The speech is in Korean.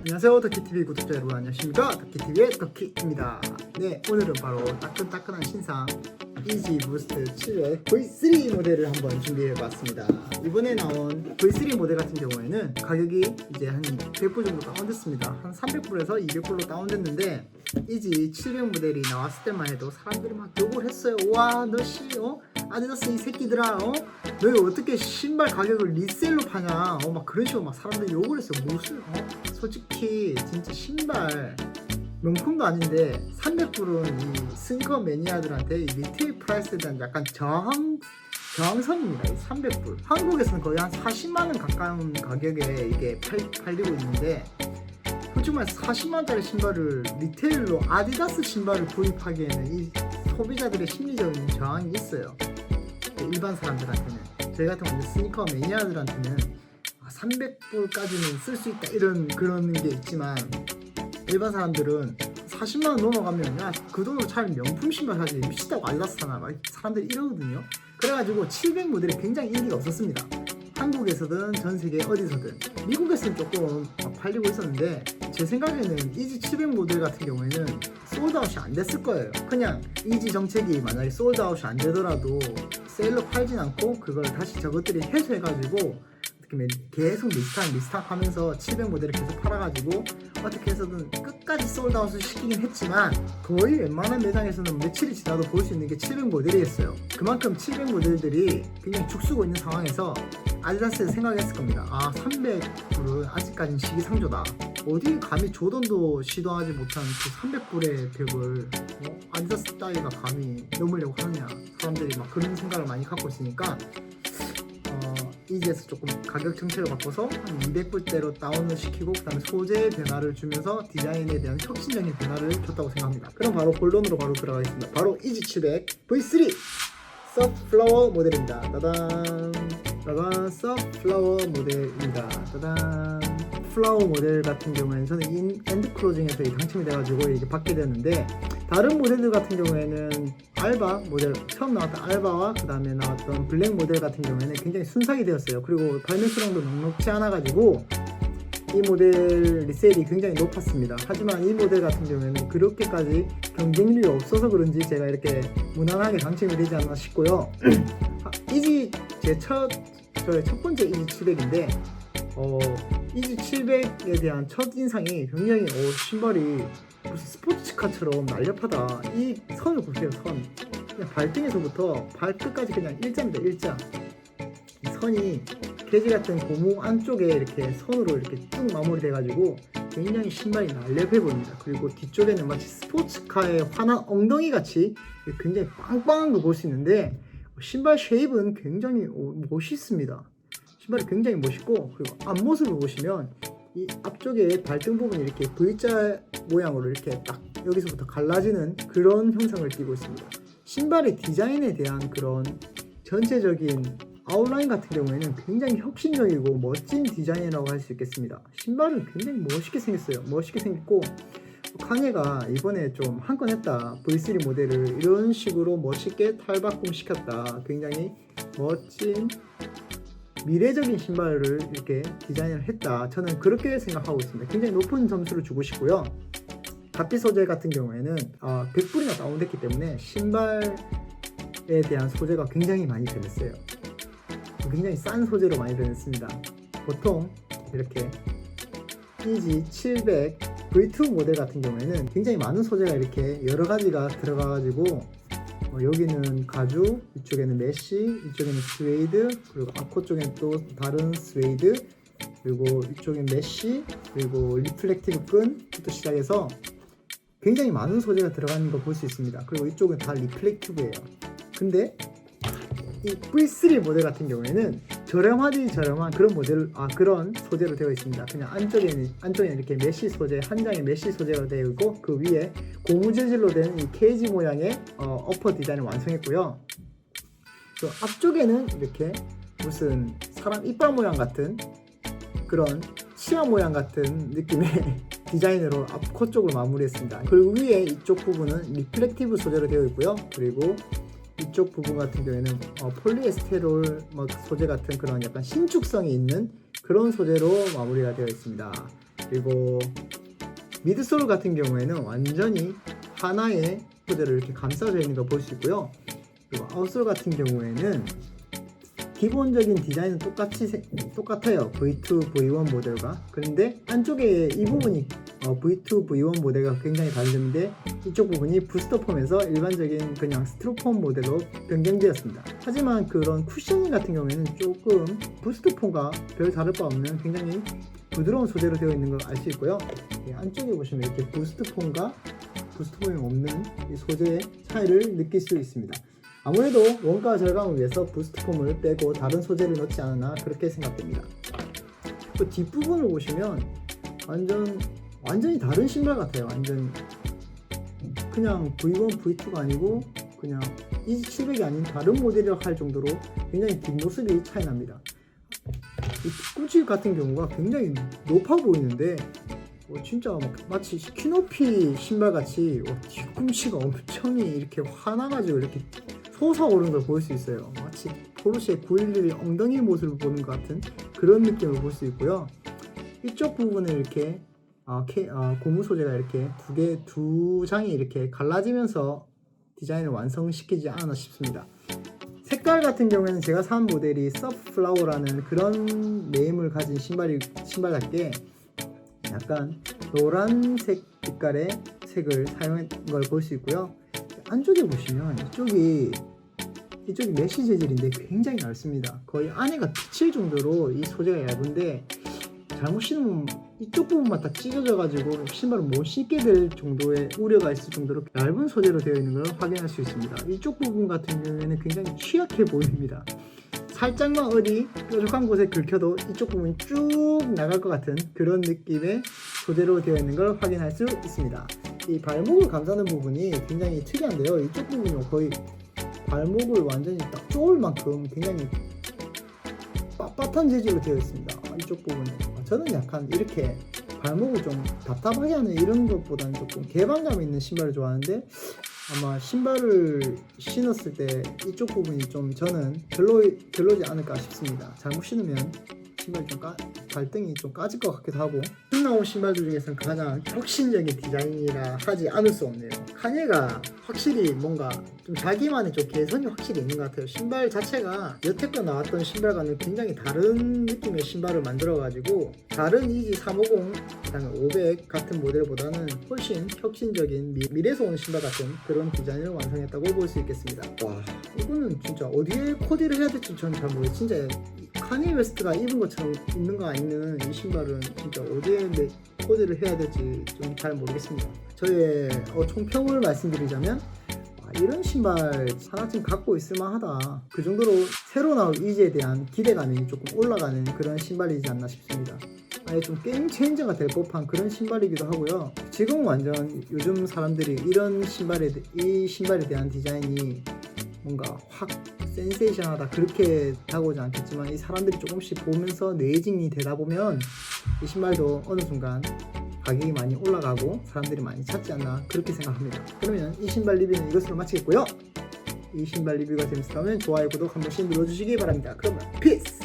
안녕하세요, 덕키TV 구독자 여러분 안녕하십니까. 덕키TV의 덕키입니다. 네, 오늘은 바로 따끈따끈한 신상 이지 부스트 700 V3 모델을 한번 준비해봤습니다. 이번에 나온 V3 모델 같은 경우에는 가격이 이제 한 100불 정도 다운됐습니다. 한 300불에서 200불로 다운됐는데 이지 700 모델이 나왔을 때만 해도 사람들이 막 욕을 했어요. 와, 너 아디다스 이 새끼들아, 너 어떻게 신발 가격을 리셀로 파냐, 막 그런 식으로 막 사람들이 욕을 했어요. 무슨 솔직히 진짜 신발 명품도 아닌데 300불은 이 스니커 매니아들한테 이 리테일 프라이스에 대한 약간 저항선입니다. 이 300불. 한국에서는 거의 한 40만원 가까운 가격에 이게 팔리고 있는데, 솔직히 말해서 40만원짜리 신발을 리테일로 아디다스 신발을 구입하기에는 이 소비자들의 심리적인 저항이 있어요. 일반 사람들한테는, 저희 같은 완전 스니커 매니아들한테는 300불까지는 쓸 수 있다 이런 그런 게 있지만, 일반 사람들은 40만원 넘어가면 야, 그 돈으로 차라리 명품 신발 사지, 미치다고 아디다스 사나, 막 사람들이 이러거든요. 그래가지고 700 모델이 굉장히 인기가 없었습니다. 한국에서든 전 세계 어디서든. 미국에서는 조금 팔리고 있었는데, 제 생각에는 이지 700 모델 같은 경우에는 솔드아웃이 안 됐을 거예요. 그냥 이지 정책이 만약에 솔드아웃이 안 되더라도 세일로 팔진 않고 그걸 다시 저것들이 해소해가지고 계속 리스탁 하면서 700 모델을 계속 팔아가지고 어떻게 해서든 끝까지 솔드아웃을 시키긴 했지만, 거의 웬만한 매장에서는 며칠이 지나도 볼 수 있는 게 700 모델이었어요. 그만큼 700 모델들이 굉장히 죽쓰고 있는 상황에서 아디다스에서 생각했을 겁니다. 300불은 아직까지는 시기상조다. 어디 감히 조던도 시도하지 못한 그 300불의 벽을 아디다스 따위가 감히 넘으려고 하느냐, 사람들이 막 그런 생각을 많이 갖고 있으니까 이지에서 조금 가격 정책을 바꿔서 한 200불대로 다운을 시키고, 그 다음에 소재의 변화를 주면서 디자인에 대한 혁신적인 변화를 줬다고 생각합니다. 그럼 바로 본론으로 바로 들어가겠습니다. 바로 이지 700 V3 서플라워 모델입니다. 따단 서플라워 모델입니다. 따단. 플라워 모델 같은 경우에는 저는 엔드 클로징에서 당첨이 돼가지고 이게 받게 되었는데, 다른 모델들 같은 경우에는 알바 모델, 처음 나왔던 알바와 그 다음에 나왔던 블랙 모델 같은 경우에는 굉장히 순삭이 되었어요. 그리고 발매 수량도 넉넉지 않아가지고 이 모델 리세일이 굉장히 높았습니다. 하지만 이 모델 같은 경우에는 그렇게까지 경쟁률이 없어서 그런지 제가 이렇게 무난하게 당첨이 되지 않나 싶고요. 저의 첫 번째 이지 700인데 이지 700에 대한 첫 인상이 굉장히 신발이 무슨 스포츠카처럼 날렵하다. 이 선을 보세요. 선 그냥 발등에서부터 발끝까지 그냥 일자입니다. 일자. 이 선이 개지 같은 고무 안쪽에 이렇게 선으로 이렇게 쭉 마무리돼 가지고 굉장히 신발이 날렵해 보입니다. 그리고 뒤쪽에는 마치 스포츠카의 환한 엉덩이 같이 굉장히 빵빵한 거 볼 수 있는데, 신발 쉐입은 굉장히 멋있습니다. 신발이 굉장히 멋있고, 그리고 앞모습을 보시면 이 앞쪽에 발등 부분이 이렇게 V자 모양으로 이렇게 딱 여기서부터 갈라지는 그런 형상을 띠고 있습니다. 신발의 디자인에 대한 그런 전체적인 아웃라인 같은 경우에는 굉장히 혁신적이고 멋진 디자인이라고 할 수 있겠습니다. 신발은 굉장히 멋있게 생겼어요. 멋있게 생겼고, 카니가 이번에 좀 한 건 했다. V3 모델을 이런 식으로 멋있게 탈바꿈 시켰다. 굉장히 멋진 미래적인 신발을 이렇게 디자인을 했다. 저는 그렇게 생각하고 있습니다. 굉장히 높은 점수를 주고 싶고요. 가피 소재 같은 경우에는 100불이나 다운됐기 때문에 신발에 대한 소재가 굉장히 많이 변했어요. 굉장히 싼 소재로 많이 변했습니다. 보통 이렇게 이지 700 V2 모델 같은 경우에는 굉장히 많은 소재가 이렇게 여러 가지가 들어가가지고 여기는 가죽, 이쪽에는 메쉬, 이쪽에는 스웨이드, 그리고 앞코 쪽엔 또 다른 스웨이드, 그리고 이쪽엔 메쉬, 그리고 리플렉티브 끈부터 시작해서 굉장히 많은 소재가 들어가는 거 볼 수 있습니다. 그리고 이쪽은 다 리플렉티브예요. 근데 이 V3 모델 같은 경우에는 저렴한 그런 그런 소재로 되어 있습니다. 그냥 안쪽에는 이렇게 메쉬 소재, 한 장의 메쉬 소재가 되어 있고, 그 위에 고무 재질로 된 이 케이지 모양의 어퍼 디자인을 완성했고요. 또 앞쪽에는 이렇게 무슨 사람 이빨 모양 같은 그런 치아 모양 같은 느낌의 디자인으로 앞코 쪽을 마무리했습니다. 그리고 위에 이쪽 부분은 리플렉티브 소재로 되어 있고요. 그리고 이쪽 부분 같은 경우에는 폴리에스테롤 소재 같은 그런 약간 신축성이 있는 그런 소재로 마무리가 되어 있습니다. 그리고 미드솔 같은 경우에는 완전히 하나의 소재를 이렇게 감싸져 있는 걸 볼 수 있고요. 그리고 아웃솔 같은 경우에는 기본적인 디자인은 똑같아요. V2, V1 모델과. 그런데 안쪽에 이 부분이 V2, V1 모델과 굉장히 다른데 이쪽 부분이 부스터 폼에서 일반적인 그냥 스티로폼 모델로 변경되었습니다. 하지만 그런 쿠셔닝 같은 경우에는 조금 부스터 폼과 별 다를 바 없는 굉장히 부드러운 소재로 되어 있는 걸 알 수 있고요. 안쪽에 보시면 이렇게 부스트 폼과 부스트 폼이 없는 이 소재의 차이를 느낄 수 있습니다. 아무래도 원가 절감을 위해서 부스트 폼을 빼고 다른 소재를 넣지 않았나 그렇게 생각됩니다. 그 뒷부분을 보시면 완전히 다른 신발 같아요. 완전 그냥 V1, V2가 아니고 그냥 EG700이 아닌 다른 모델이라고 할 정도로 굉장히 뒷모습이 차이 납니다. 이 뒤꿈치 같은 경우가 굉장히 높아 보이는데 진짜 마치 키높이 신발같이 뒤꿈치가 엄청이 이렇게 화나가지고 이렇게 솟아오르는 걸 볼 수 있어요. 마치 포르쉐 911 엉덩이 모습을 보는 것 같은 그런 느낌을 볼 수 있고요. 이쪽 부분을 이렇게 고무 소재가 이렇게 두 장이 이렇게 갈라지면서 디자인을 완성시키지 않았나 싶습니다. 색깔 같은 경우에는 제가 산 모델이 서프플라워라는 그런 네임을 가진 신발답게 약간 노란색 빛깔의 색을 사용한 걸 볼 수 있고요. 안쪽에 보시면 이쪽이 메쉬 재질인데 굉장히 얇습니다. 거의 안에가 비칠 정도로 이 소재가 얇은데 잘못 신으면 이쪽 부분만 딱 찢어져 가지고 신발을 못 신게 될 정도의 우려가 있을 정도로 얇은 소재로 되어 있는 걸 확인할 수 있습니다. 이쪽 부분 같은 경우에는 굉장히 취약해 보입니다. 살짝만 어디 뾰족한 곳에 긁혀도 이쪽 부분이 쭉 나갈 것 같은 그런 느낌의 소재로 되어 있는 걸 확인할 수 있습니다. 이 발목을 감싸는 부분이 굉장히 특이한데요. 이쪽 부분이 거의 발목을 완전히 딱 쪼을 만큼 굉장히 빳빳한 재질로 되어 있습니다. 이쪽 부분은 저는 약간 이렇게 발목을 좀 답답하게 하는 이런 것보다는 조금 개방감 있는 신발을 좋아하는데 아마 신발을 신었을 때 이쪽 부분이 좀 저는 별로지 않을까 싶습니다. 잘못 신으면 신발이 좀 발등이 좀 까질 것 같기도 하고 지금 나온 신발들 중에서는 가장 혁신적인 디자인이라 하지 않을 수 없네요. 카니에가 확실히 뭔가 좀 자기만의 좀 개성이 확실히 있는 것 같아요. 신발 자체가 여태껏 나왔던 신발과는 굉장히 다른 느낌의 신발을 만들어가지고 다른 EG350, 그다음에 500 같은 모델보다는 훨씬 혁신적인 미래에서 온 신발 같은 그런 디자인을 완성했다고 볼 수 있겠습니다. 와, 이거는 진짜 어디에 코디를 해야 될지 저는 잘 모르겠어요. 진짜 카니 웨스트가 입은 것처럼 입는 거 아니면 이 신발은 진짜 어디에 코디를 해야 될지 좀 잘 모르겠습니다. 저의 총평을 말씀드리자면 이런 신발 하나쯤 갖고 있을 만하다. 그 정도로 새로 나올 이지에 대한 기대감이 조금 올라가는 그런 신발이지 않나 싶습니다. 아예 좀 게임 체인저가 될 법한 그런 신발이기도 하고요. 지금 완전 요즘 사람들이 이 신발에 대한 디자인이 뭔가 확 센세이션하다 그렇게 다가오지 않겠지만 이 사람들이 조금씩 보면서 뇌진이 되다 보면 이 신발도 어느 순간 가격이 많이 올라가고 사람들이 많이 찾지 않나 그렇게 생각합니다. 그러면 이 신발 리뷰는 이것으로 마치겠고요. 이 신발 리뷰가 재밌었다면 좋아요, 구독 한 번씩 눌러주시기 바랍니다. 그러면 피스!